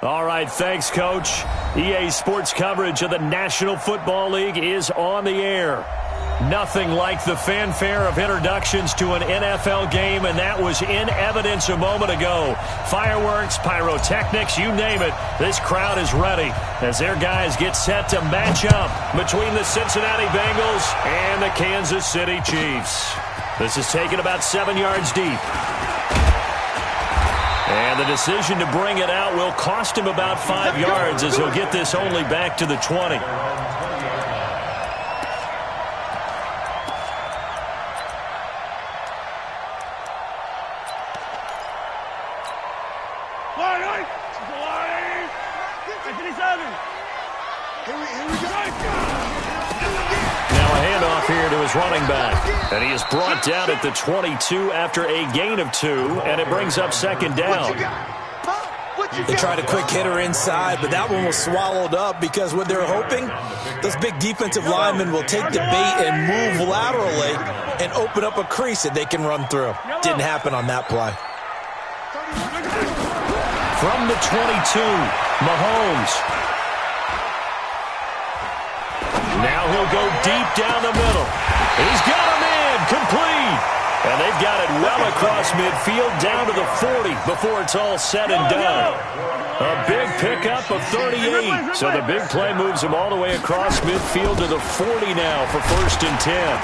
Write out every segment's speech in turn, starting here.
All right, thanks, Coach. EA Sports coverage of the National Football League is on the air. Nothing like the fanfare of introductions to an NFL game, and that was in evidence a moment ago. Fireworks, pyrotechnics, you name it. This crowd is ready as their guys get set to match up between the Cincinnati Bengals and the Kansas City Chiefs. This is taken about 7 yards deep. And the decision to bring it out will cost him about 5 yards as he'll get this only back to the 20. Running back, and he is brought down at the 22 after a gain of 2, and it brings up second down. They tried a quick hitter inside, but that one was swallowed up because what they're hoping, those big defensive linemen will take the bait and move laterally and open up a crease that they can run through. Didn't happen on that play. From the 22, Mahomes. Now he'll go deep down the middle. He's got him in, complete. And they've got it well across midfield down to the 40 before it's all said and done. A big pickup of 38. So the big play moves him all the way across midfield to the 40 now for 1st and 10.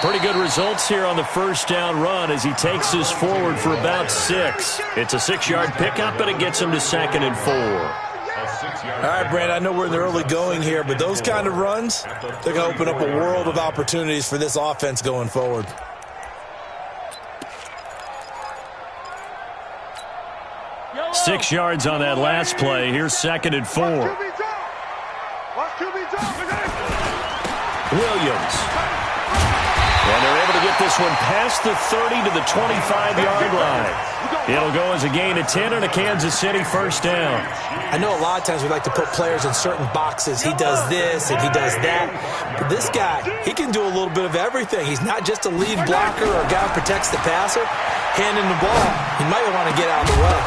Pretty good results here on the first down run as he takes this forward for about 6. It's a 6-yard pickup, and it gets him to 2nd and 4. All right, Brandon, I know we're in the early going here, but those kind of runs, they're going to open up a world of opportunities for this offense going forward. Yellow. 6 yards on that last play. Here's 2nd and 4. Williams. And they're able to get this one past the 30 to the 25-yard line. It'll go as a gain of 10 and a Kansas City 1st down. I know a lot of times we like to put players in certain boxes. He does this and he does that. But this guy, he can do a little bit of everything. He's not just a lead blocker or a guy who protects the passer. Handing the ball, he might want to get out of the way.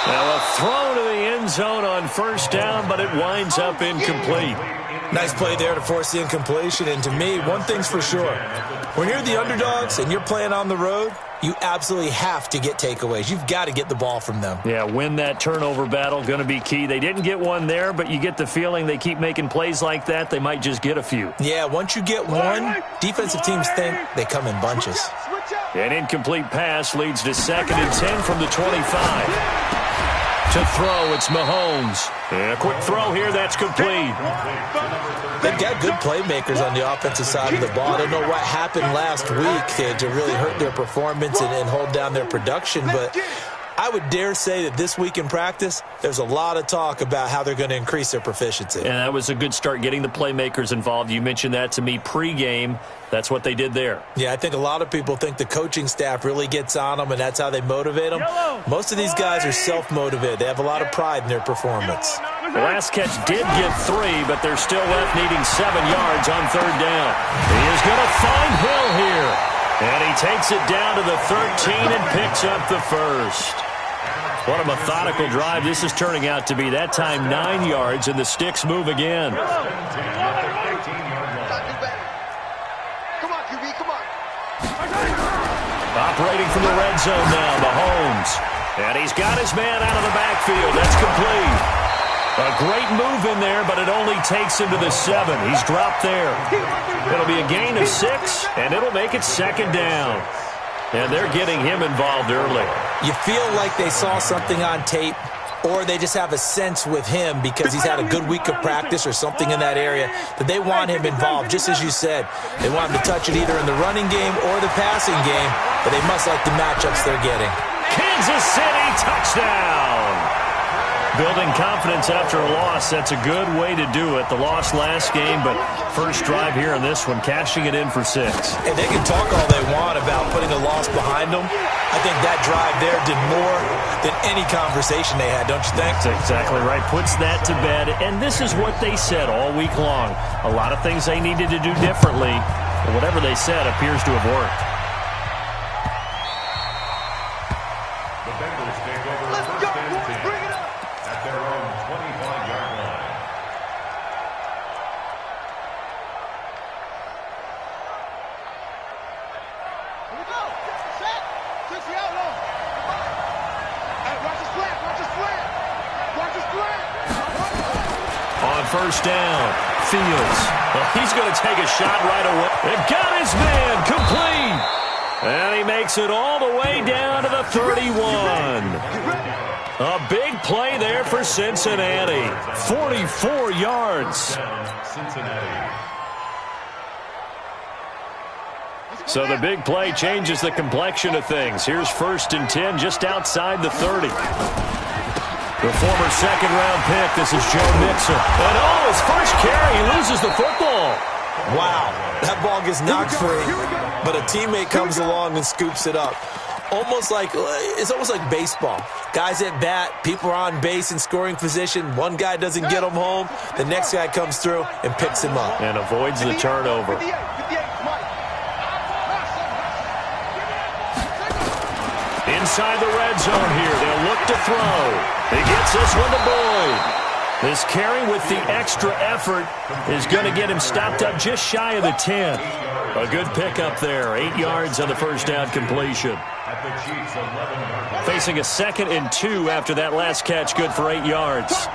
Now a throw to the end zone on 1st down, but it winds up incomplete. Nice play there to force the incompletion. And to me, one thing's for sure. When you're the underdogs and you're playing on the road, you absolutely have to get takeaways. You've got to get the ball from them. Yeah, win that turnover battle, going to be key. They didn't get one there, but you get the feeling they keep making plays like that, they might just get a few. Yeah, once you get one, defensive teams think they come in bunches. An incomplete pass leads to 2nd and 10 from the 25. To throw, it's Mahomes. And a quick throw here, that's complete. They've got good playmakers on the offensive side of the ball. I don't know what happened last week to really hurt their performance and hold down their production, but I would dare say that this week in practice, there's a lot of talk about how they're going to increase their proficiency. And that was a good start, getting the playmakers involved. You mentioned that to me pregame. That's what they did there. Yeah, I think a lot of people think the coaching staff really gets on them, and that's how they motivate them. Most of these guys are self-motivated. They have a lot of pride in their performance. The last catch did get 3, but they're still left needing 7 yards on 3rd down. He is going to find Hill here. And he takes it down to the 13 and picks up the 1st. What a methodical drive this is turning out to be. That time 9 yards, and the sticks move again. Operating from the red zone now, Mahomes. And he's got his man out of the backfield. That's complete. A great move in there, but it only takes him to the 7. He's dropped there. It'll be a gain of 6, and it'll make it 2nd down. And they're getting him involved early. You feel like they saw something on tape, or they just have a sense with him because he's had a good week of practice or something in that area that they want him involved. Just as you said, they want him to touch it either in the running game or the passing game, but they must like the matchups they're getting. Kansas City touchdown! Building confidence after a loss, that's a good way to do it. The loss last game, but first drive here in this one, cashing it in for 6. And they can talk all they want about putting a loss behind them. I think that drive there did more than any conversation they had, don't you think? That's exactly right. Puts that to bed. And this is what they said all week long. A lot of things they needed to do differently. But whatever they said appears to have worked. The Bengals take over. Let's go! first down. Fields. Well, he's going to take a shot right away. And got his man complete. And he makes it all the way down to the 31. A big play there for Cincinnati. 44 yards. So the big play changes the complexion of things. Here's 1st and 10 just outside the 30. The former second-round pick, this is Joe Mixon. And his first carry, he loses the football. Wow, that ball gets knocked free, but a teammate comes along and scoops it up. It's almost like baseball. Guys at bat, people are on base in scoring position. One guy doesn't get him home. The next guy comes through and picks him up. And avoids the turnover. Inside the red zone here. They'll look to throw. He gets this one to Boyd. This carry with the extra effort is going to get him stopped up just shy of the 10. A good pickup there. 8 yards on the first down completion. Facing a 2nd and 2 after that last catch. Good for 8 yards.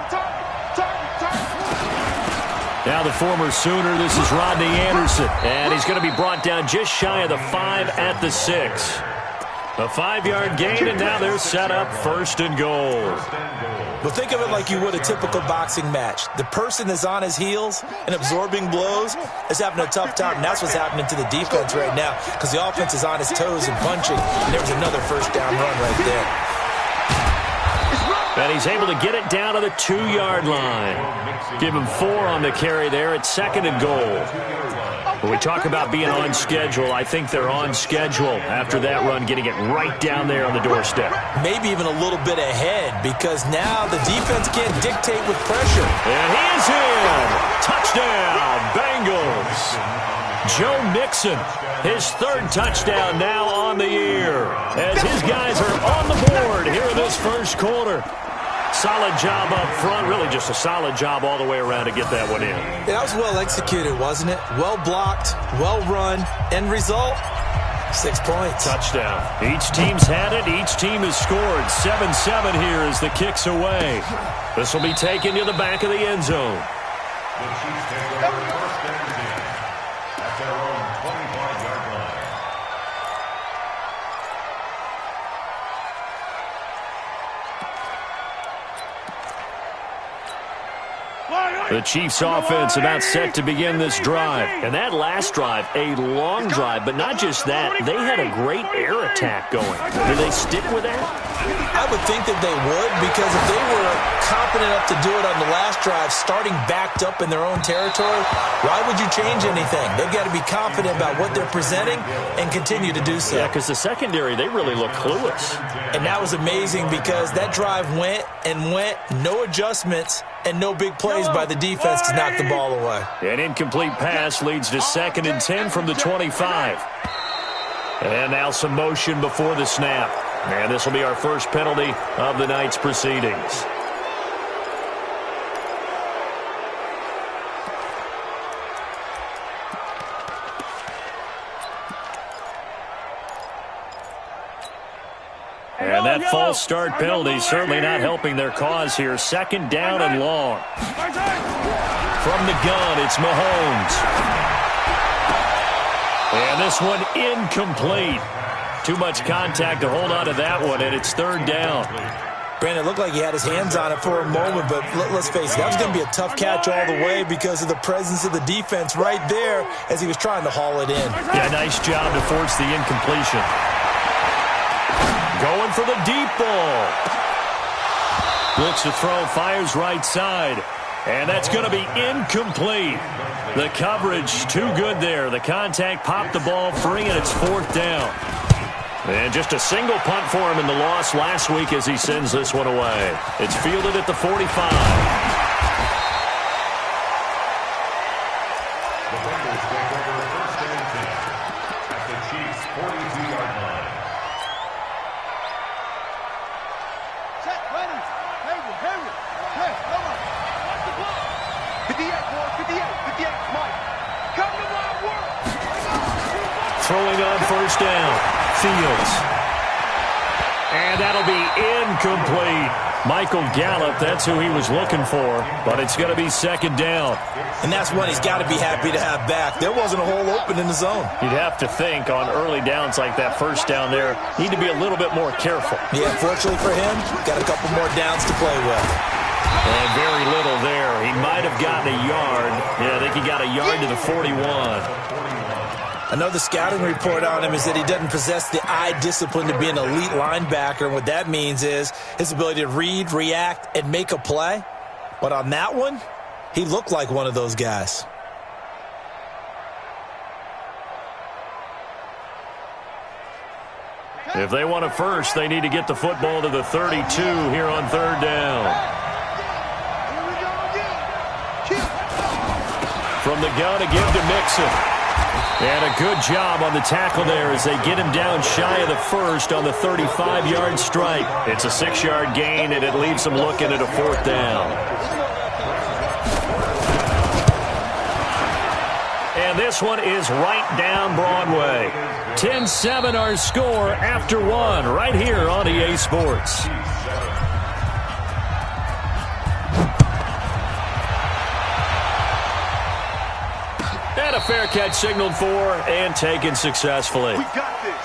Now the former Sooner, this is Rodney Anderson. And he's going to be brought down just shy of the 5 at the 6. A 5-yard gain, and now they're set up 1st and goal. But think of it like you would a typical boxing match. The person is on his heels and absorbing blows is having a tough time. And that's what's happening to the defense right now because the offense is on his toes and punching. And there was another first down run right there. And he's able to get it down to the 2-yard line. Give him 4 on the carry there at 2nd and goal. When we talk about being on schedule, I think they're on schedule after that run, getting it right down there on the doorstep. Maybe even a little bit ahead because now the defense can't dictate with pressure. And he is in. Touchdown, Bengals. Joe Mixon, his 3rd touchdown now on the year as his guys are on the board here in this first quarter. Solid job up front, really just a solid job all the way around to get that one in. Yeah, that was well executed, wasn't it? Well blocked, well run. End result, 6 points. Touchdown. Each team's had it. Each team has scored. 7-7 here as the kick's away. This will be taken to the back of the end zone. The Chiefs take over 1st and 10 at their own 25-yard line. The Chiefs offense about set to begin this drive. And that last drive, a long drive, but not just that. They had a great air attack going. Do they stick with that? I would think that they would because if they were confident enough to do it on the last drive, starting backed up in their own territory, why would you change anything? They've got to be confident about what they're presenting and continue to do so. Yeah, because the secondary, they really look clueless. And that was amazing because that drive went and went, no adjustments, and no big plays by the defense to knock the ball away. An incomplete pass leads to 2nd and 10 from the 25. And now some motion before the snap. And this will be our first penalty of the night's proceedings. And that false start penalty certainly not helping their cause here. 2nd down and long. From the gun, it's Mahomes. And this one incomplete. Too much contact to hold on to that one, and it's 3rd down. Brandon, it looked like he had his hands on it for a moment, but let's face it, that was going to be a tough catch all the way because of the presence of the defense right there as he was trying to haul it in. Yeah, nice job to force the incompletion. Going for the deep ball. Looks to throw, fires right side. And that's going to be incomplete. The coverage too good there. The contact popped the ball free, and it's 4th down. And just a single punt for him in the loss last week as he sends this one away. It's fielded at the 45. The Bengals take over 1st and 10 at the Chiefs' 42-yard line. Set, ready. Harry. Hey, come on. Watch the ball. 58, boy. 58, Mike. Come to my work. Throwing on 1st down. Fields. And And that'll be incomplete. Michael Gallup, that's who he was looking for, but it's going to be second down. And that's one he's got to be happy to have back. There wasn't a hole open in the zone. You'd have to think on early downs like that first down there, need to be a little bit more careful. Yeah, fortunately for him, got a couple more downs to play with. And very little there. He might have gotten a yard. Yeah, I think he got a yard to the 41. Another scouting report on him is that he doesn't possess the eye discipline to be an elite linebacker. And what that means is his ability to read, react, and make a play. But on that one, he looked like one of those guys. If they want it first, they need to get the football to the 32 here on third down. From the gun, a give to Mixon. And a good job on the tackle there as they get him down shy of the first on the 35-yard strike. It's a 6-yard gain, and it leaves them looking at a fourth down. And this one is right down Broadway. 10-7 our score after one right here on EA Sports. And a fair catch signaled for and taken successfully. We got this.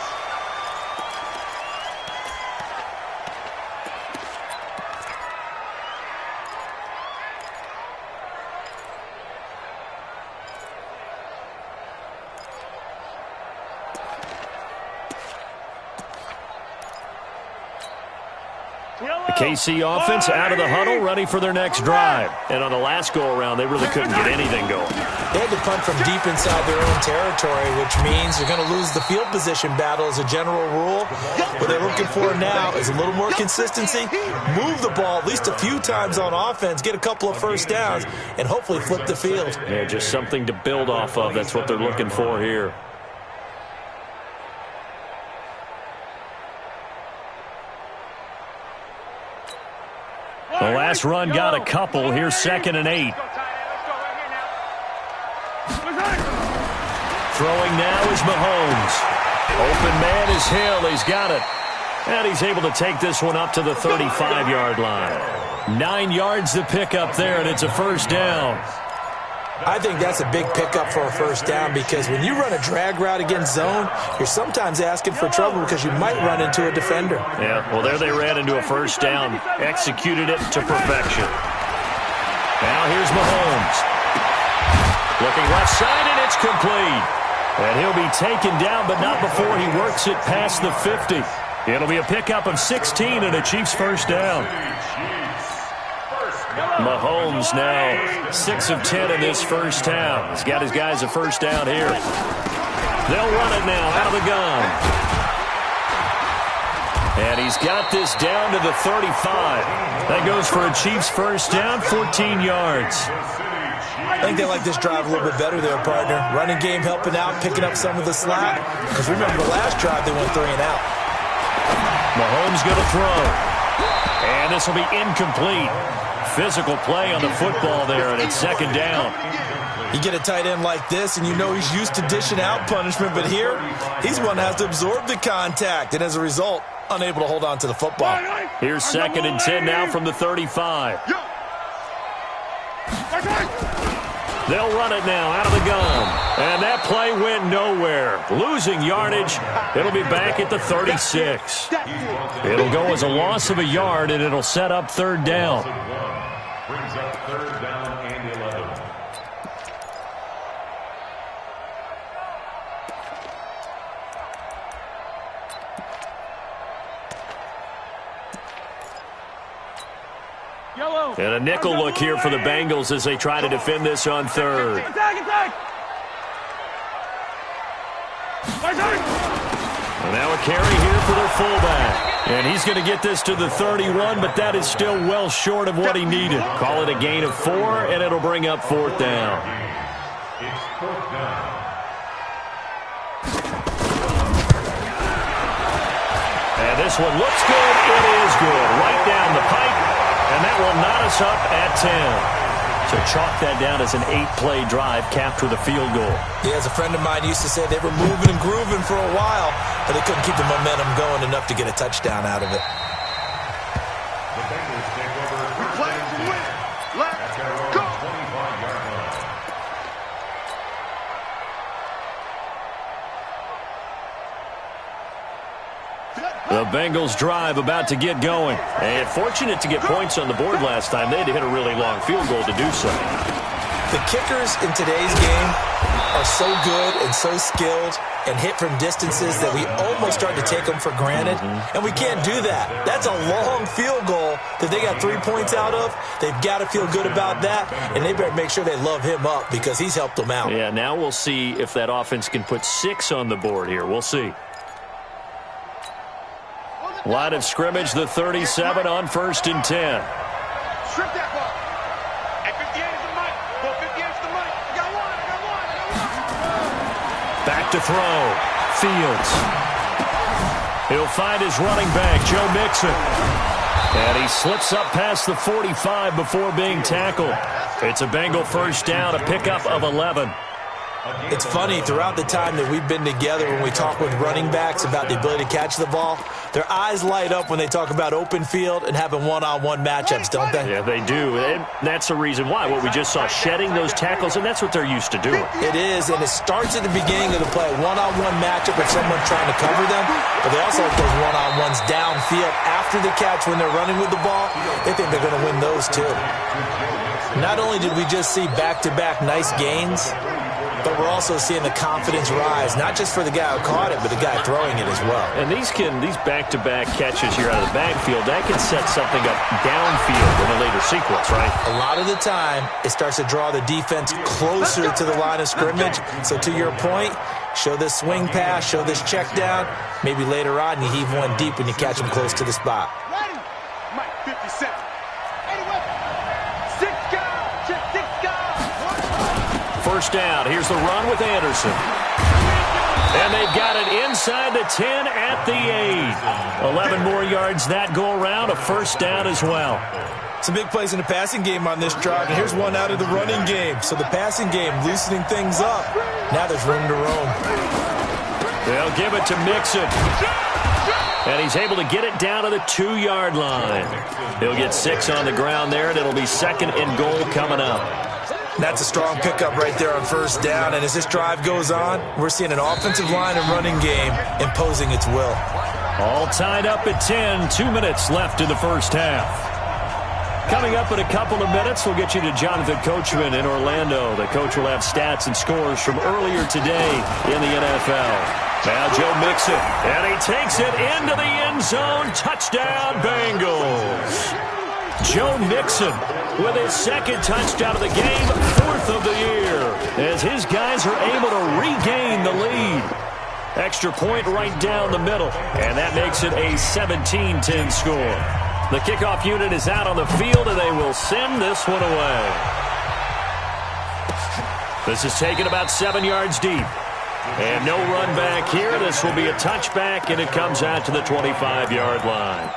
The KC offense out of the huddle, ready for their next drive. And on the last go-around, they really couldn't get anything going. They had to punt from deep inside their own territory, which means they're going to lose the field position battle as a general rule. What they're looking for now is a little more consistency, move the ball at least a few times on offense, get a couple of first downs, and hopefully flip the field. Yeah, just something to build off of. That's what they're looking for here. The last run got a couple. Here's 2nd and 8. Throwing now is Mahomes. Open man is Hill. He's got it. And he's able to take this one up to the 35-yard line. 9 yards to pick up there, and it's a first down. I think that's a big pickup for a first down because when you run a drag route against zone, you're sometimes asking for trouble because you might run into a defender. Yeah, well, there they ran into a first down, executed it to perfection. Now here's Mahomes. Looking left side, and it's complete. And he'll be taken down, but not before he works it past the 50. It'll be a pickup of 16 and a Chiefs first down. Mahomes now 6 of 10 in this first half. He's got his guys a first down here. They'll run it now out of the gun. And he's got this down to the 35. That goes for a Chiefs first down, 14 yards. I think they like this drive a little bit better there, partner. Running game helping out, picking up some of the slack. Because remember the last drive, they went 3 and out. Mahomes going to throw. And this will be incomplete. Physical play on the football there, and it's 2nd down. You get a tight end like this, and you know he's used to dishing out punishment, but here, he's one that has to absorb the contact, and as a result, unable to hold on to the football. Here's 2nd and 10 now from the 35. They'll run it now out of the gun. And that play went nowhere. Losing yardage. It'll be back at the 36. It'll go as a loss of a yard, and it'll set up 3rd down. Brings up 3rd down and 11. And a nickel look here for the Bengals as they try to defend this on 3rd. And now a carry here for their fullback. And he's going to get this to the 31, but that is still well short of what he needed. Call it a gain of 4, and it'll bring up 4th down. It's 4th down. And this one looks good. It is good. Right down the pipe. And that will knot us up at 10. So chalk that down as an 8-play drive capped with a field goal. Yeah, as a friend of mine used to say, they were moving and grooving for a while, but they couldn't keep the momentum going enough to get a touchdown out of it. The Bengals take over first and 10 at their own 25-yard line. The Bengals drive about to get going. And fortunate to get points on the board last time. They had to hit a really long field goal to do so. The kickers in today's game are so good and so skilled and hit from distances that we almost start to take them for granted. And we can't do that. That's a long field goal that they got 3 points out of. They've got to feel good about that, and they better make sure they love him up because he's helped them out. Yeah, now we'll see if that offense can put 6 on the board here. We'll see. Line of scrimmage, the 37 on 1st and 10. Strip that ball. At 58 is the mic. Ball 58 is the mic. I got one. Back to throw. Fields. He'll find his running back, Joe Mixon. And he slips up past the 45 before being tackled. It's a Bengal first down, a pickup of 11. It's funny, throughout the time that we've been together, when we talk with running backs about the ability to catch the ball, their eyes light up when they talk about open field and having one-on-one matchups, don't they? Yeah, they do. And that's the reason why. What we just saw, shedding those tackles, and that's what they're used to doing. It is, and it starts at the beginning of the play. One-on-one matchup with someone trying to cover them, but they also have those one-on-ones downfield after the catch when they're running with the ball. They think they're going to win those too. Not only did we just see back-to-back nice gains, but we're also seeing the confidence rise, not just for the guy who caught it, but the guy throwing it as well. And these back-to-back catches here out of the backfield, that can set something up downfield in a later sequence, right? A lot of the time, it starts to draw the defense closer to the line of scrimmage. So to your point, show this swing pass, show this check down. Maybe later on, you heave one deep when you catch them close to the spot. Ready? Mike, 57. Anyway, 6 guys. Check 6 guys. First down. Here's the run with Anderson. And they've got it inside the 10 at the 8. 11 more yards that go around. A first down as well. Some big plays in the passing game on this drive, and here's one out of the running game. So the passing game loosening things up. Now there's room to roam. They'll give it to Mixon. And he's able to get it down to the 2-yard line. He'll get 6 on the ground there, and it'll be 2nd and goal coming up. That's a strong pickup right there on first down. And as this drive goes on, we're seeing an offensive line and running game imposing its will. All tied up at 10. 2 minutes left in the first half. Coming up in a couple of minutes, we'll get you to Jonathan Coachman in Orlando. The coach will have stats and scores from earlier today in the NFL. Now Joe Mixon, and he takes it into the end zone. Touchdown, Bengals. Joe Mixon with his 2nd touchdown of the game, 4th of the year, as his guys are able to regain the lead. Extra point right down the middle, and that makes it a 17-10 score. The kickoff unit is out on the field, and they will send this one away. This is taken about 7 yards deep. And no run back here. This will be a touchback, and it comes out to the 25-yard line.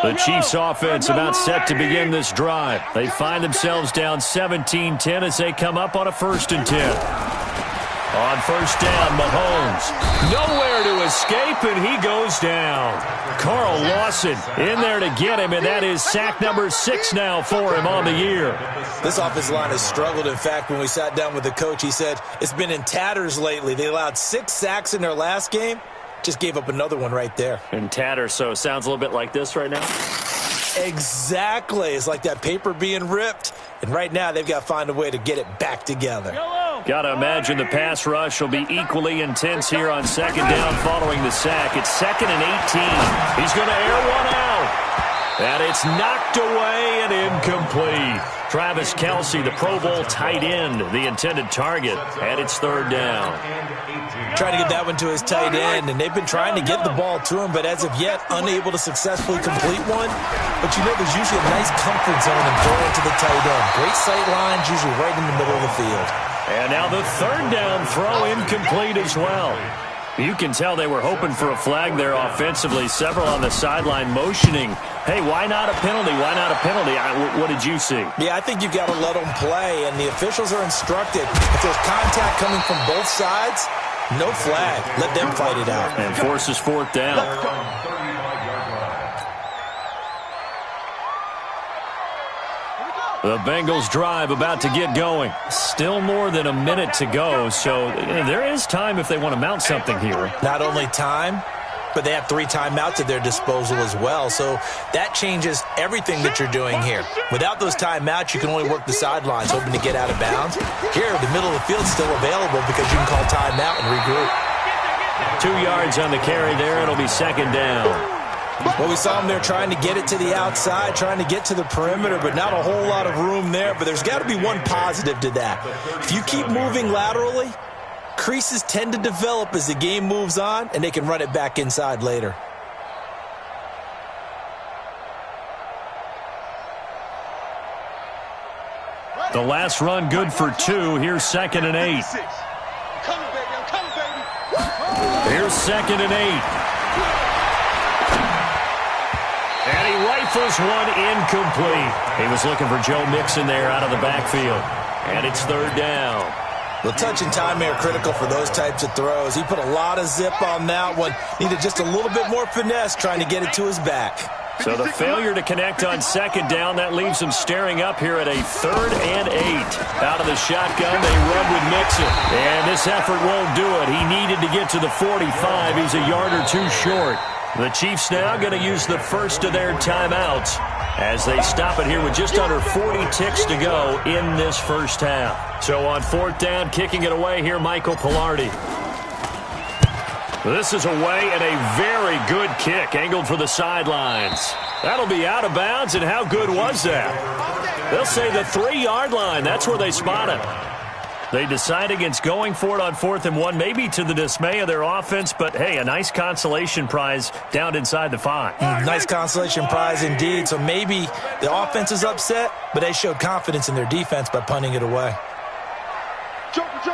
The Chiefs offense about set to begin this drive. They find themselves down 17-10 as they come up on a 1st and 10. On first down, Mahomes. Nowhere to escape, and he goes down. Carl Lawson in there to get him, and that is sack number 6 now for him on the year. This offensive line has struggled. In fact, when we sat down with the coach, he said it's been in tatters lately. They allowed 6 sacks in their last game. Just gave up another one right there. In tatters, so it sounds a little bit like this right now? Exactly. It's like that paper being ripped. And right now, they've got to find a way to get it back together. Got to imagine the pass rush will be equally intense here on 2nd down following the sack. It's 2nd and 18. He's going to air one out. And it's knocked away and incomplete. Travis Kelce, the Pro Bowl tight end, the intended target, and it's third down. Trying to get that one to his tight end, and they've been trying to get the ball to him, but as of yet, unable to successfully complete one. But you know there's usually a nice comfort zone in throwing to the tight end. Great sight lines, usually right in the middle of the field. And now the third down throw incomplete as well. You can tell they were hoping for a flag there offensively. Several on the sideline motioning, hey, why not a penalty? Why not a penalty? What did you see? Yeah, I think you've got to let them play, and the officials are instructed. If there's contact coming from both sides, no flag. Let them fight it out. And forces fourth down. The Bengals drive about to get going. Still more than a minute to go, so there is time if they want to mount something here. Not only time, but they have 3 timeouts at their disposal as well, so that changes everything that you're doing here. Without those timeouts, you can only work the sidelines, hoping to get out of bounds. Here, the middle of the field is still available because you can call timeout and regroup. 2 yards on the carry there. It'll be second down. Well, we saw him there trying to get it to the outside, trying to get to the perimeter, but not a whole lot of room there. But there's got to be one positive to that. If you keep moving laterally, creases tend to develop as the game moves on, and they can run it back inside later. The last run good for 2. Here's second and 8. Here's second and 8. And he rifles one incomplete. He was looking for Joe Mixon there out of the backfield. And it's third down. Well, touch and time are critical for those types of throws. He put a lot of zip on that one. Needed just a little bit more finesse trying to get it to his back. So the failure to connect on second down, that leaves him staring up here at a third and 8. Out of the shotgun, they run with Mixon. And this effort won't do it. He needed to get to the 45. He's a yard or 2 short. The Chiefs now going to use the first of their timeouts as they stop it here with just under 40 ticks to go in this first half. So on fourth down, kicking it away here, Michael Pilardi. This is away and a very good kick, angled for the sidelines. That'll be out of bounds, and how good was that? They'll say the 3-yard line. That's where they spot it. They decide against going for it on 4th and 1, maybe to the dismay of their offense, but, hey, a nice consolation prize down inside the 5. Nice consolation prize indeed. So maybe the offense is upset, but they showed confidence in their defense by punting it away. Joker.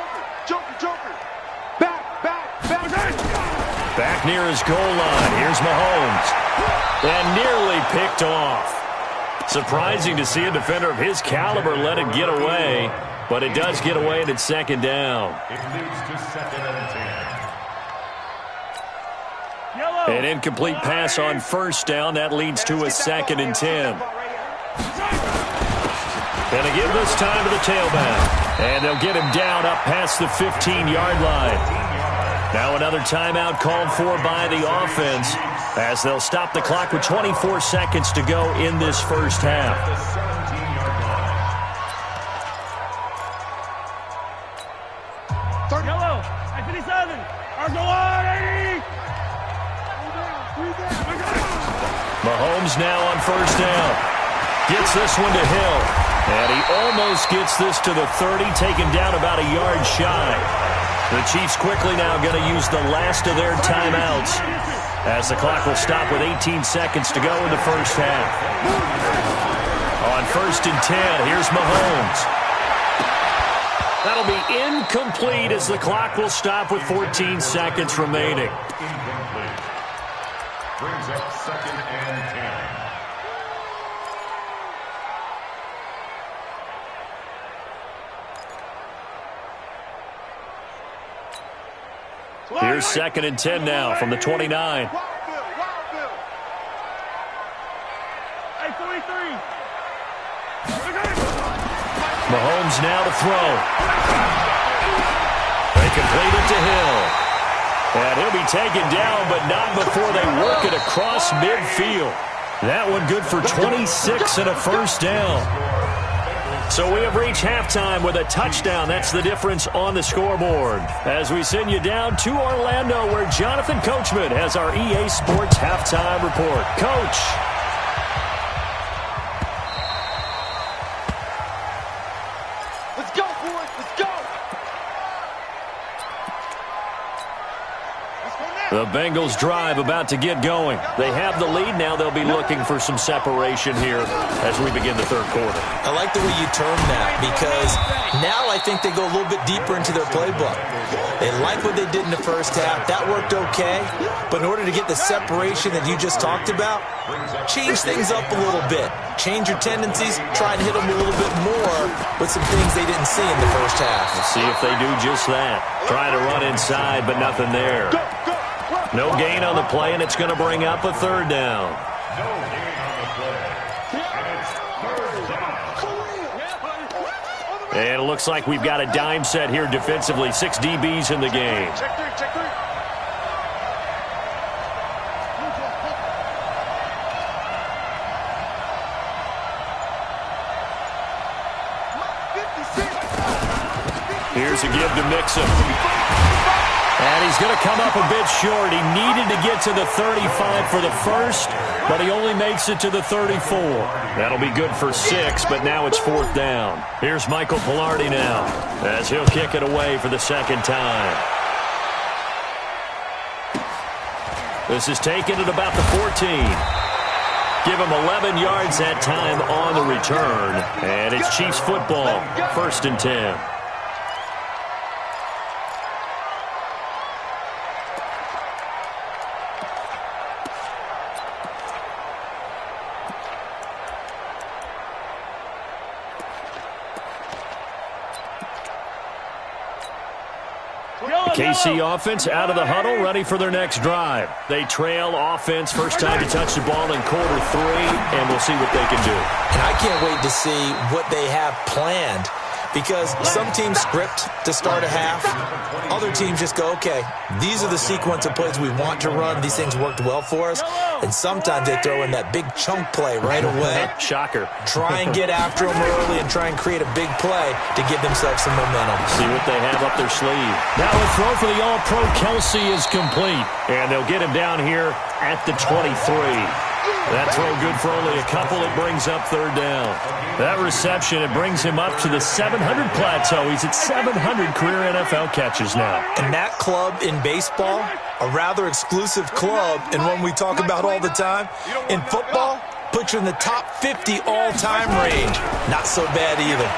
Back near his goal line. Here's Mahomes. And nearly picked off. Surprising to see a defender of his caliber let it get away. But it does get away, and it's second down. It leads to second and 10. An incomplete pass on first down. That leads to a second and 10. Going to give this time to the tailback. And they'll get him down up past the 15-yard line. Now another timeout called for by the offense as they'll stop the clock with 24 seconds to go in this first half. Yellow, at 57. Argo on, 80. Mahomes now on first down. Gets this one to Hill. And he almost gets this to the 30, taken down about a yard shy. The Chiefs quickly now going to use the last of their timeouts as the clock will stop with 18 seconds to go in the first half. On first and 10, here's Mahomes. That'll be incomplete as the clock will stop with 14 seconds remaining. Incomplete. Brings up second and 10. Here's second and 10 now from the 29. Mahomes now to throw. They complete it to Hill. And he'll be taken down, but not before they work it across midfield. That one good for 26 and a first down. So we have reached halftime with a touchdown. That's the difference on the scoreboard. As we send you down to Orlando, where Jonathan Coachman has our EA Sports Halftime Report. Coach. The Bengals drive about to get going. They have the lead. Now they'll be looking for some separation here as we begin the third quarter. I like the way you term that because now I think they go a little bit deeper into their playbook. They like what they did in the first half. That worked okay. But in order to get the separation that you just talked about, change things up a little bit. Change your tendencies. Try and hit them a little bit more with some things they didn't see in the first half. Let's see if they do just that. Trying to run inside, but nothing there. No gain on the play, and it's going to bring up a third down. No gain on the play. And it's third down. And it looks like we've got a dime set here defensively. 6 DBs in the game. Check three, check three. Here's a give to Mixon. And he's going to come up a bit short. He needed to get to the 35 for the first, but he only makes it to the 34. That'll be good for 6, but now it's fourth down. Here's Michael Pilardi now as he'll kick it away for the second time. This is taken at about the 14. Give him 11 yards that time on the return. And it's Chiefs football, 1st and 10. KC offense out of the huddle, ready for their next drive. They trail offense, first time to touch the ball in quarter 3, and we'll see what they can do. And I can't wait to see what they have planned because some teams script to start a half. Other teams just go, okay, these are the sequence of plays we want to run. These things worked well for us. And sometimes they throw in that big chunk play right away. Shocker. Try and get after them early and try and create a big play to give themselves some momentum. See what they have up their sleeve. Now a throw for the All-Pro Kelsey is complete. And they'll get him down here at the 23. That throw good for only a couple. It brings up third down. That reception, it brings him up to the 700 plateau. He's at 700 career NFL catches now. And that club in baseball, a rather exclusive club and one we talk about all the time. In football, puts you in the top 50 all-time range. Not so bad either.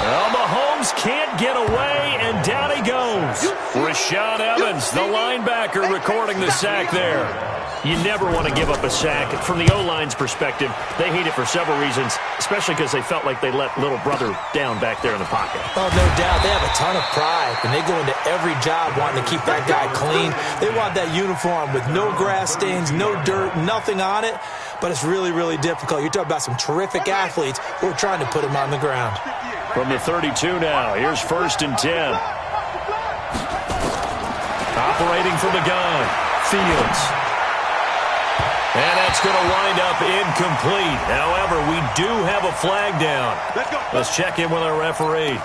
Well, Mahomes can't get away, and down he goes. Rashaan Evans, the linebacker, recording the sack there. You never want to give up a sack. From the O-line's perspective, they hate it for several reasons, especially because they felt like they let little brother down back there in the pocket. Oh, no doubt. They have a ton of pride, and they go into every job wanting to keep that guy clean. They want that uniform with no grass stains, no dirt, nothing on it, but it's really, really difficult. You're talking about some terrific athletes who are trying to put him on the ground. From the 32 now, here's 1st and 10. Operating from the gun, Fields. And that's going to wind up incomplete. However, we do have a flag down. Let's check in with our referee.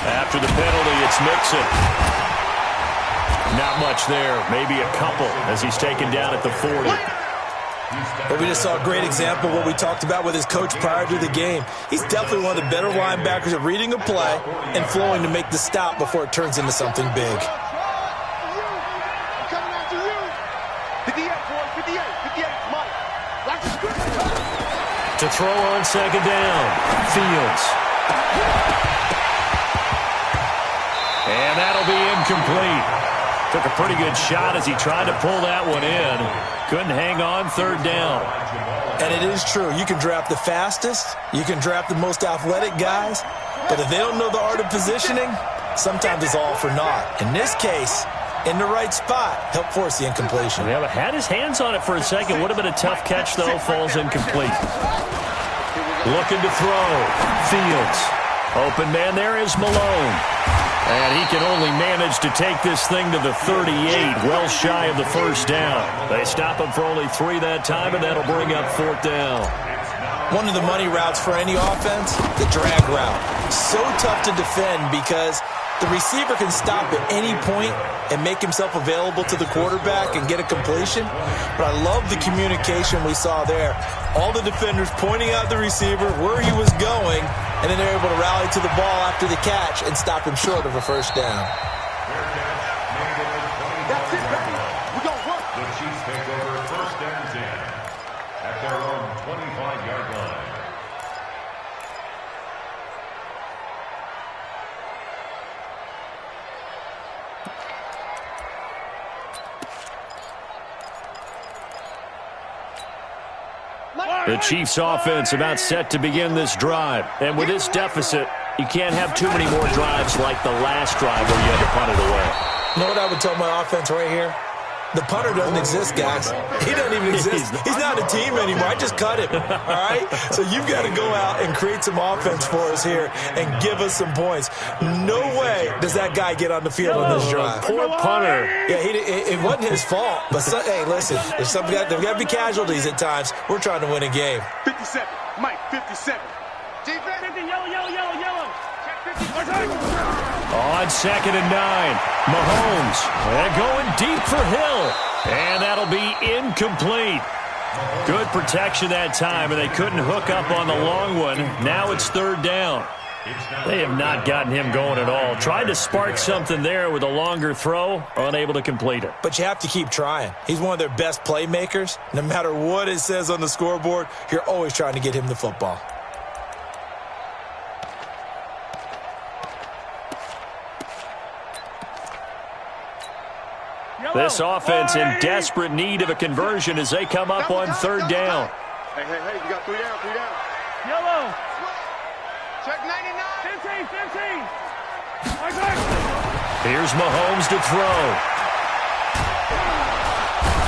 After the penalty, it's Mixon. Not much there, maybe a couple as he's taken down at the 40. But we just saw a great example of what we talked about with his coach prior to the game. He's definitely one of the better linebackers at reading a play and flowing to make the stop before it turns into something big. To throw on second down, Fields. And that'll be incomplete. Took a pretty good shot as he tried to pull that one in. Couldn't hang on, third down. And it is true. You can draft the fastest. You can draft the most athletic guys. But if they don't know the art of positioning, sometimes it's all for naught. In this case, in the right spot, help force the incompletion. Yeah, but had his hands on it for a second. Would have been a tough catch, though. Falls incomplete. Looking to throw. Fields. Open man there is Malone. And he can only manage to take this thing to the 38, well shy of the first down. They stop him for only 3 that time, and that'll bring up fourth down. One of the money routes for any offense, the drag route. So tough to defend because The receiver can stop at any point and make himself available to the quarterback and get a completion. But I love the communication we saw there. All the defenders pointing out the receiver, where he was going, and then they're able to rally to the ball after the catch and stop him short of a first down. That's it, baby. We're going to work. The Chiefs take over first and 10 at their own 25-yard line. The Chiefs offense about set to begin this drive. And with this deficit, you can't have too many more drives like the last drive where you had to punt it away. You know what I would tell my offense right here? The punter doesn't exist, guys. He doesn't even exist. He's not a team anymore. I just cut him, all right? So you've got to go out and create some offense for us here and give us some points. No way does that guy get on the field on this drive. Poor punter. Yeah, it wasn't his fault. But, hey, listen, there's got to be casualties at times. We're trying to win a game. 57. Mike, 57. Defense. 50, yellow. Check 50. On 2nd and 9, Mahomes. And going deep for Hill. And that'll be incomplete. Good protection that time, and they couldn't hook up on the long one. Now it's 3rd down. They have not gotten him going at all. Tried to spark something there with a longer throw, unable to complete it. But you have to keep trying. He's one of their best playmakers. No matter what it says on the scoreboard, you're always trying to get him the football. This offense in desperate need of a conversion as they come up on 3rd down. Hey, you got 3 down, 3 down. Yellow. Check 99. 15. Here's Mahomes to throw.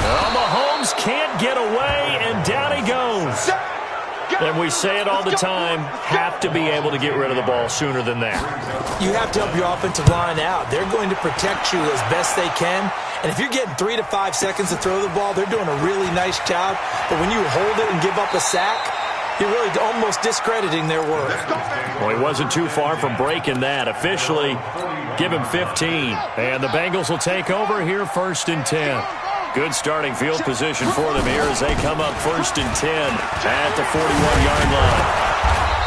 Well, Mahomes can't get away, and down he goes. And we say it all the time, have to be able to get rid of the ball sooner than that. You have to help your offensive line out. They're going to protect you as best they can. And if you're getting 3 to 5 seconds to throw the ball, they're doing a really nice job. But when you hold it and give up a sack, you're really almost discrediting their work. Well, he wasn't too far from breaking that. Officially, give him 15. And the Bengals will take over here 1st and 10. Good starting field position for them here as they come up 1st and 10 at the 41-yard line.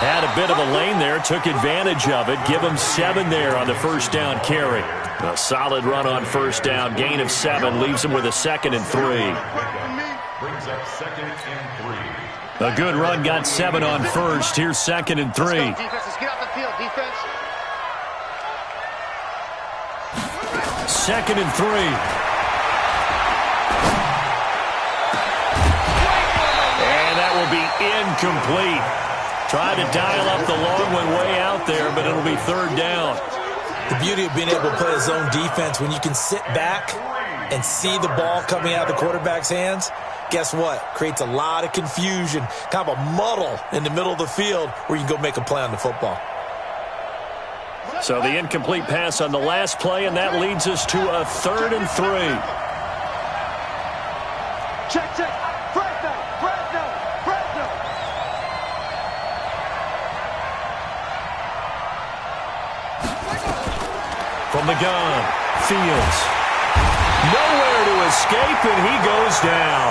Had a bit of a lane there, took advantage of it. Give them 7 there on the 1st down carry. A solid run on 1st down. Gain of 7 leaves them with a 2nd and 3. Brings up 2nd and 3. A good run got 7 on 1st. Here's 2nd and 3. Defense, let's get off the field. Defense. 2nd and 3. Will be incomplete. Try to dial up the long one way out there, but it'll be 3rd down. The beauty of being able to play a zone defense when you can sit back and see the ball coming out of the quarterback's hands, guess what? Creates a lot of confusion, kind of a muddle in the middle of the field where you can go make a play on the football. So the incomplete pass on the last play, and that leads us to a 3rd and 3. Check. From the gun, Fields. Nowhere to escape, and he goes down.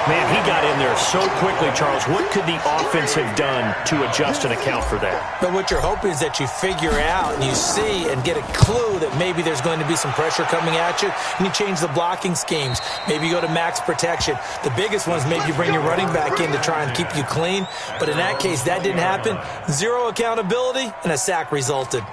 Man, he got in there so quickly, Charles. What could the offense have done to adjust and account for that? But what you're hoping is that you figure out and you see and get a clue that maybe there's going to be some pressure coming at you, and you change the blocking schemes. Maybe you go to max protection. The biggest one is maybe you bring your running back in to try and keep you clean. But in that case, that didn't happen. 0 accountability, and a sack resulted.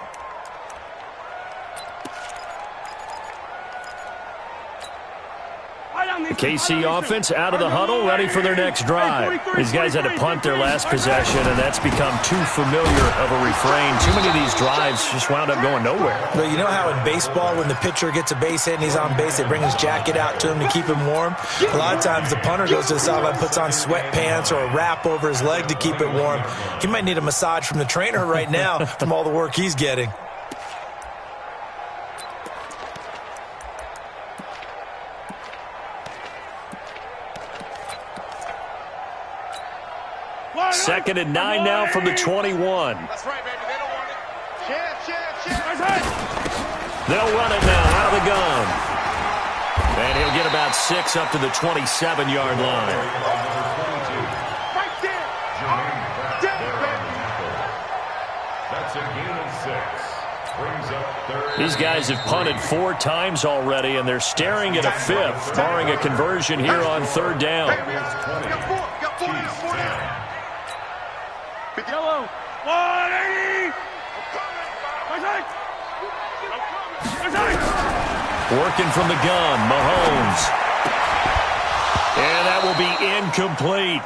The KC offense out of the huddle, ready for their next drive. These guys had to punt their last possession, and that's become too familiar of a refrain. Too many of these drives just wound up going nowhere. But you know how in baseball, when the pitcher gets a base hit and he's on base, they bring his jacket out to him to keep him warm? A lot of times the punter goes to the sideline, puts on sweatpants or a wrap over his leg to keep it warm. He might need a massage from the trainer right now from all the work he's getting. Second and 9 now from the 21. That's right, baby. They don't want it. Chance. They'll run it now out of the gun. And he'll get about 6 up to the 27-yard line. Right there. That's a gain of 6. Brings up third. These guys have punted 4 times already, and they're staring at a 5th, barring a conversion here on 3rd down. Got four down. Yellow. 180. Working from the gun, Mahomes. And that will be incomplete.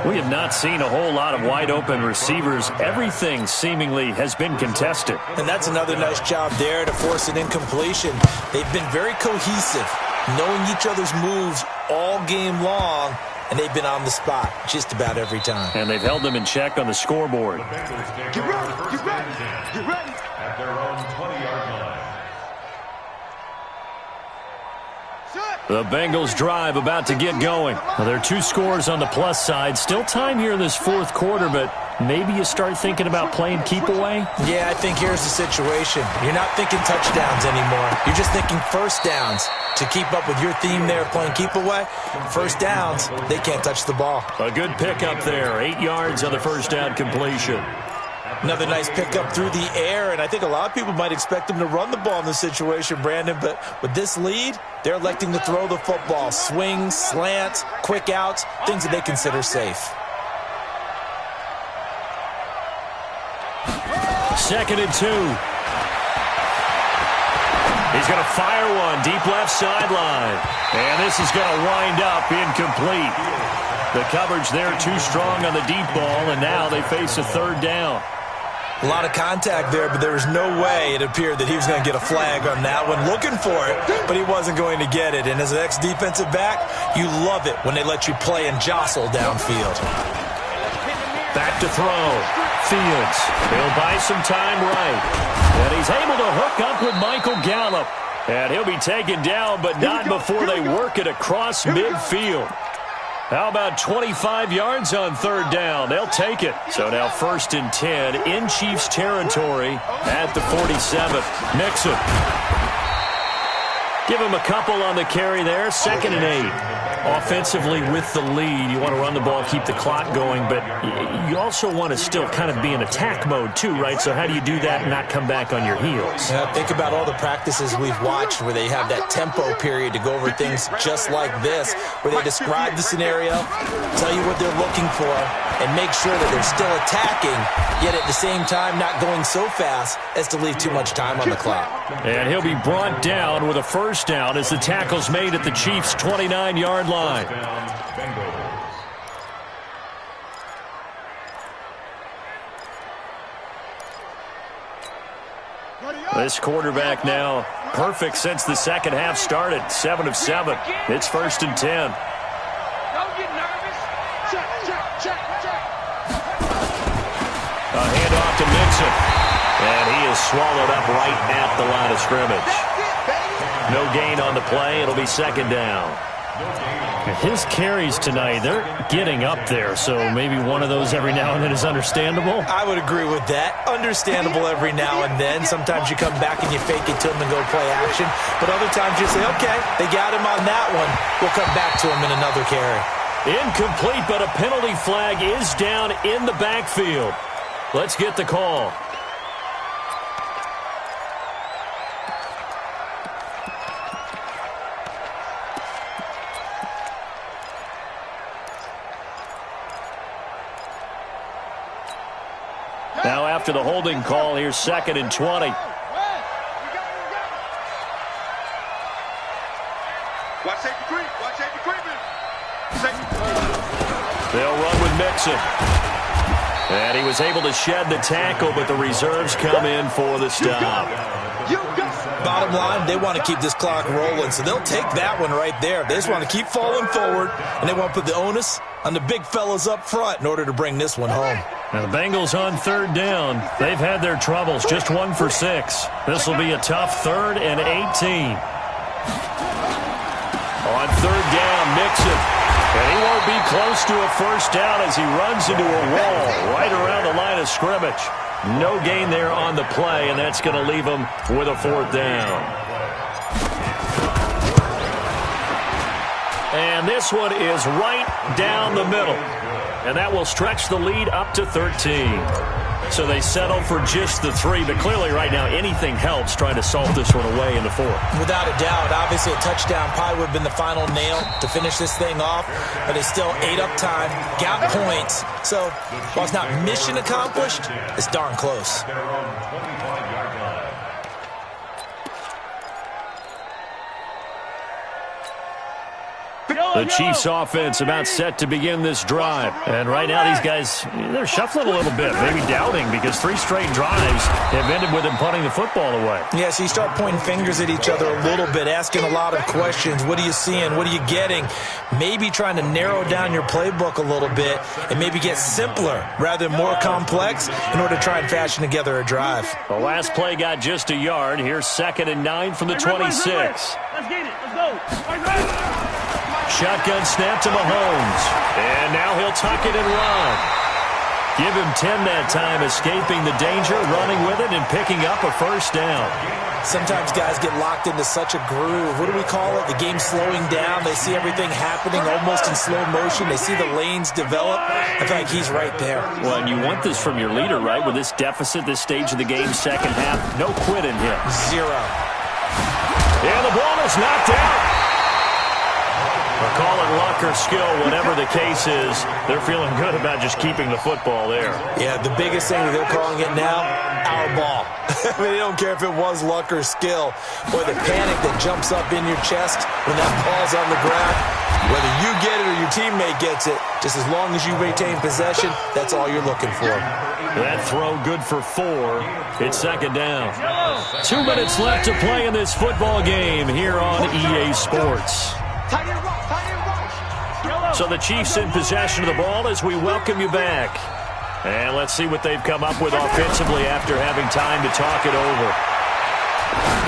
We have not seen a whole lot of wide-open receivers. Everything seemingly has been contested. And that's another nice job there to force an incompletion. They've been very cohesive, knowing each other's moves all game long, and they've been on the spot just about every time. And they've held them in check on the scoreboard. The Bengals take Get over ready. first Get ready. and 10 Get ready. at their own 20-yard line. The Bengals drive about to get going. Well, there are 2 scores on the plus side. Still time here in this 4th quarter, but maybe you start thinking about playing keep away? Yeah, I think here's the situation. You're not thinking touchdowns anymore. You're just thinking first downs. To keep up with your theme there, playing keep away, first downs, they can't touch the ball. A good pickup there. 8 yards on the first down completion. Another nice pickup through the air, and I think a lot of people might expect him to run the ball in this situation, Brandon, but with this lead, they're electing to throw the football. Swings, slants, quick outs, things that they consider safe. 2nd and 2. He's going to fire one deep left sideline. And this is going to wind up incomplete. The coverage there too strong on the deep ball, and now they face a 3rd down. A lot of contact there, but there was no way it appeared that he was going to get a flag on that one. Looking for it, but he wasn't going to get it. And as an ex-defensive back, you love it when they let you play and jostle downfield. Back to throw. Fields. He'll buy some time right. And he's able to hook up with Michael Gallup. And he'll be taken down, but not before they work it across midfield. How about 25 yards on 3rd down? They'll take it. So now 1st and 10 in Chiefs territory at the 47. Mixon. Give him a couple on the carry there. 2nd and 8. Offensively with the lead, you want to run the ball, keep the clock going, but you also want to still kind of be in attack mode too, right? So how do you do that and not come back on your heels? Yeah, think about all the practices we've watched where they have that tempo period to go over things just like this, where they describe the scenario, tell you what they're looking for, and make sure that they're still attacking, yet at the same time not going so fast as to leave too much time on the clock. And he'll be brought down with a 1st down as the tackle's made at the Chiefs' 29-yard line. This quarterback now perfect since the 2nd half started. 7 of 7. It's 1st and 10. Don't get nervous. Check. A handoff to Mixon. And he is swallowed up right at the line of scrimmage. No gain on the play. It'll be 2nd down. His carries tonight, they're getting up there, so maybe one of those every now and then is understandable. I would agree with that. Understandable every now and then. Sometimes you come back and you fake it to him and go play action. But other times you say, okay, they got him on that one. We'll come back to him in another carry. Incomplete, but a penalty flag is down in the backfield. Let's get the call. Now after the holding call, here's 2nd and 20. Watch safety creep. Watch safety creeping. They'll run with Mixon. And he was able to shed the tackle, but the reserves come in for the stop. Bottom line, they want to keep this clock rolling, so they'll take that one right there. They just want to keep falling forward, and they want to put the onus on the big fellas up front in order to bring this one home. Now the Bengals on 3rd down. They've had their troubles, just 1 for 6. This will be a tough 3rd and 18. On 3rd down, Mixon. And he won't be close to a 1st down as he runs into a wall right around the line of scrimmage. No gain there on the play, and that's going to leave them with a 4th down. And this one is right down the middle. And that will stretch the lead up to 13. So they settle for just the 3, but clearly right now anything helps trying to salt this one away in the 4th. Without a doubt, obviously a touchdown probably would have been the final nail to finish this thing off, but they still ate up time, got points. So while it's not mission accomplished, it's darn close. The Chiefs offense about set to begin this drive. And right now these guys, they're shuffling a little bit, maybe doubting, because 3 straight drives have ended with them punting the football away. Yeah, so you start pointing fingers at each other a little bit, asking a lot of questions. What are you seeing? What are you getting? Maybe trying to narrow down your playbook a little bit and maybe get simpler rather than more complex in order to try and fashion together a drive. The last play got just a yard. Here's 2nd and 9 from the 26. Let's get it. Let's go. Shotgun snap to Mahomes. And now he'll tuck it and run. Give him 10 that time, escaping the danger, running with it, and picking up a 1st down. Sometimes guys get locked into such a groove. What do we call it? The game's slowing down. They see everything happening almost in slow motion. They see the lanes develop. I feel like he's right there. Well, and you want this from your leader, right? With this deficit, this stage of the game, second half, no quit in him. 0. And the ball is knocked out. Well, call it luck or skill, whatever the case is, they're feeling good about just keeping the football there. Yeah, the biggest thing that they're calling it now, our ball. I mean, they don't care if it was luck or skill. Boy, the panic that jumps up in your chest when that ball's on the ground, whether you get it or your teammate gets it, just as long as you retain possession, that's all you're looking for. That throw good for 4. It's 2nd down. 2 minutes left to play in this football game here on EA Sports. So the Chiefs in possession of the ball as we welcome you back. And let's see what they've come up with offensively after having time to talk it over.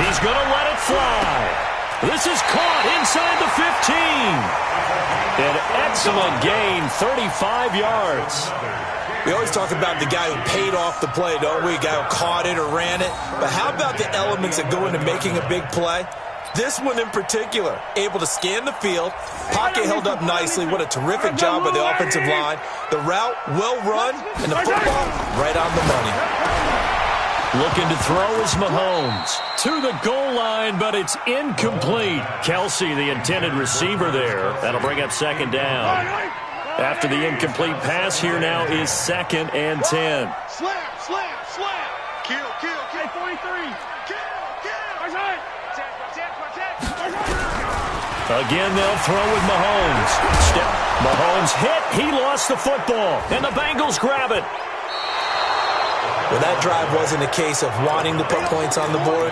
He's going to let it fly. This is caught inside the 15. An excellent gain, 35 yards. We always talk about the guy who paid off the play, don't we? A guy who caught it or ran it. But how about the elements that go into making a big play? This one in particular, able to scan the field, pocket held up nicely. What a terrific job by the offensive line. The route, well run, and the football, right on the money. Looking to throw is Mahomes. To the goal line, but it's incomplete. Kelsey, the intended receiver there. That'll bring up 2nd down. After the incomplete pass, here now is 2nd and 10. Slam, slam, slam. Kill, kill, kill. 43. Kill, kill. Again, they'll throw with Mahomes. Mahomes hit. He lost the football. And the Bengals grab it. Well, that drive wasn't a case of wanting to put points on the board.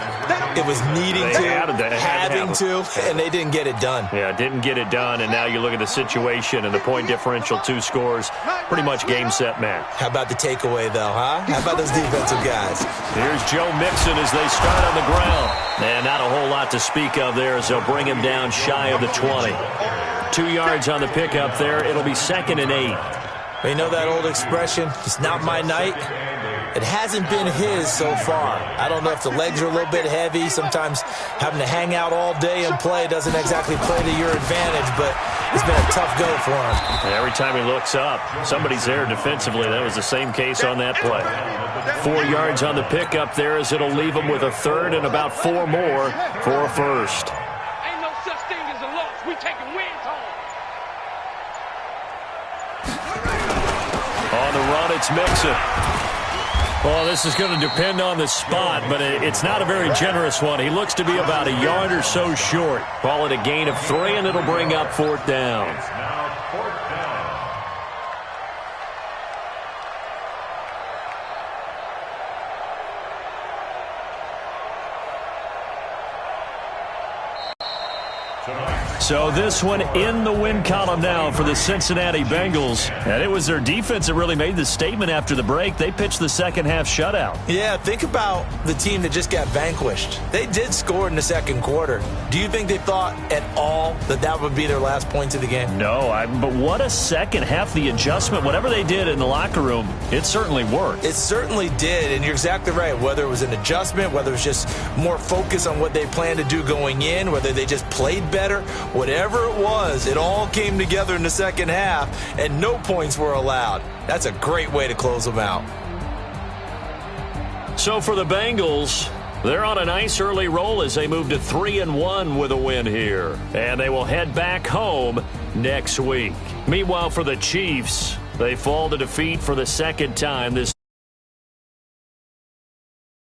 It was needing having to, and they didn't get it done. Yeah, didn't get it done, and now you look at the situation and the point differential, 2 scores, pretty much game, set, match. How about the takeaway, though, huh? How about those defensive guys? Here's Joe Mixon as they start on the ground. And not a whole lot to speak of there as they'll bring him down shy of the 20. 2 yards on the pickup there. It'll be 2nd and 8. Well, you know that old expression, it's not my night? It hasn't been his so far. I don't know if the legs are a little bit heavy. Sometimes having to hang out all day and play doesn't exactly play to your advantage, but it's been a tough go for him. And every time he looks up, somebody's there defensively. That was the same case on that play. 4 yards on the pickup there as it'll leave him with a 3rd and about 4 more for a 1st. Ain't no such thing as a loss. We taking wins home. On the run, it's Mixon. Well, this is going to depend on the spot, but it's not a very generous one. He looks to be about a yard or so short. Call it a gain of 3, and it'll bring up 4th down. So this one in the win column now for the Cincinnati Bengals. And it was their defense that really made the statement after the break. They pitched the second half shutout. Yeah, think about the team that just got vanquished. They did score in the second quarter. Do you think they thought at all that that would be their last points of the game? No, but what a second half. The adjustment, whatever they did in the locker room, it certainly worked. It certainly did, and you're exactly right. Whether it was an adjustment, whether it was just more focus on what they planned to do going in, whether they just played better, whatever it was, it all came together in the second half, and no points were allowed. That's a great way to close them out. So for the Bengals, they're on a nice early roll as they move to 3-1 with a win here. And they will head back home next week. Meanwhile, for the Chiefs, they fall to defeat for the second time this